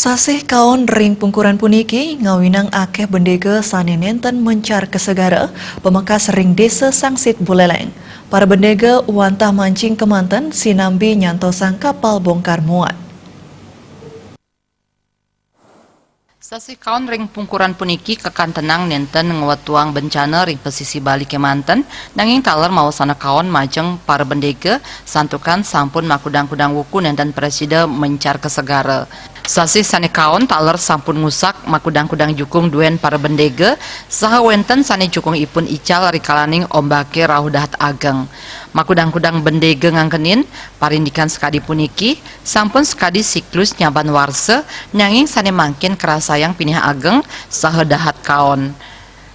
Sasih kaon ring pungkuran puniki ngawinang akeh bendega sane nenten mencar kesegara pemekas ring desa Sangsit Buleleng. Para bendega wantah mancing kemanten sinambi nyantosang kapal bongkar muat. Sasih kaon ring pungkuran puniki kekan tenang nenten ngewetuang bencana ring pesisi Bali Kemanten nanging taler mau sana kaon majeng para bendega santukan sampun makudang-kudang wuku nenten presida mencar kesegara. Sasih sane kaon taler sampun ngusak makudang-kudang jukung duen para bendega saha wenten sane jukung ipun ical rikalaning ombake rauh dahat ageng. Makudang-kudang bendega ngangkenin parindikan sekadi puniki sampun sekadi siklus nyaban warse nanging sane mangkin kerasayang pinih ageng saha dahat kaon.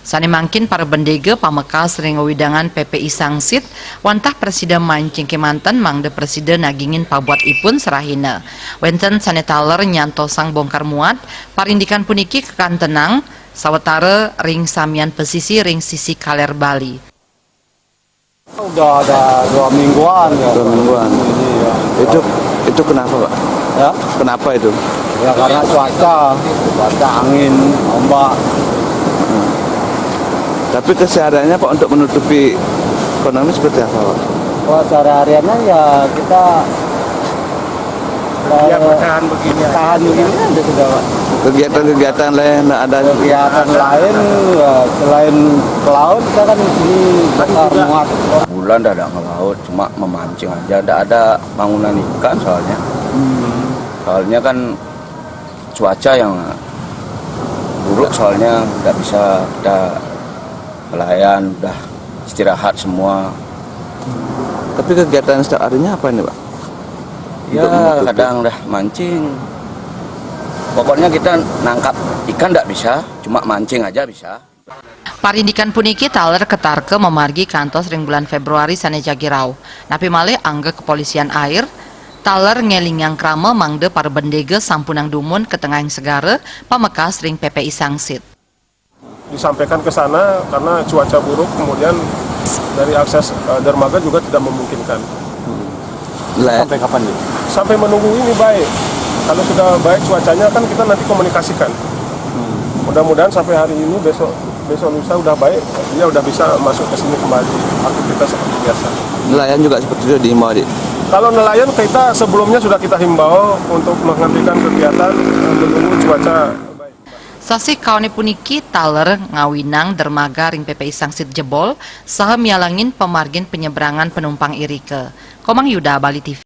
Sane mangkin para bendega pamekas ring widangan PPI Sangsit wantah presida mancing Kemanten mangde presida nagingin pabuat ipun serahina. Wenten sane taler nyantosang bongkar muat parindikan puniki kekan tenang sawetara ring samian pesisi ring sisi Kaler Bali. Udah ada 2 mingguan ya. 2 mingguan. Iya. Itu kenapa, Pak? Ya, Kenapa itu? ya karena cuaca angin, ombak. Tapi kesehariannya Pak untuk menutupi ekonomi seperti apa, Pak? Wah, sehari-hariannya ya kita bertahan begini aja sudah, Pak. Kegiatan-kegiatan lain nggak ada? Kegiatan lain ya, selain ke laut kita kan di sini bakar muat. Bulan tidak ada ke laut, cuma memancing aja. Tidak ada bangunan ikan soalnya. Soalnya kan cuaca yang buruk, soalnya nggak bisa kita nelayan, udah istirahat semua. Tapi kegiatan setiap harinya apa ini, Pak? Ya kadang dah mancing. Pokoknya kita nangkap ikan tidak bisa, cuma mancing aja bisa. Parindikan puniki taler ketarke memargi kantos ring bulan Februari sane jagirau. Napi malih angga kepolisian air taler ngelingang krama mangde para bendega sampunang dumun ke tengahing segara pamekas ring PPI Sangsit. Disampaikan ke sana karena cuaca buruk, kemudian dari akses dermaga juga tidak memungkinkan. Sampai kapan nih? Sampai menunggu ini baik. Kalau sudah baik cuacanya kan kita nanti komunikasikan. Mudah-mudahan sampai hari ini besok lusa udah baik, dia udah bisa masuk ke sini kembali aktivitas seperti biasa. Nelayan juga seperti itu diimbau, Adik? Kalau nelayan kita sebelumnya sudah kita himbau untuk menghentikan kegiatan menunggu cuaca. Sasih kaone puniki taler ngawinang dermaga ring PPI Sangsit jebol saha mialangin pemargin penyeberangan penumpang Irike. Komang Yuda, Bali TV.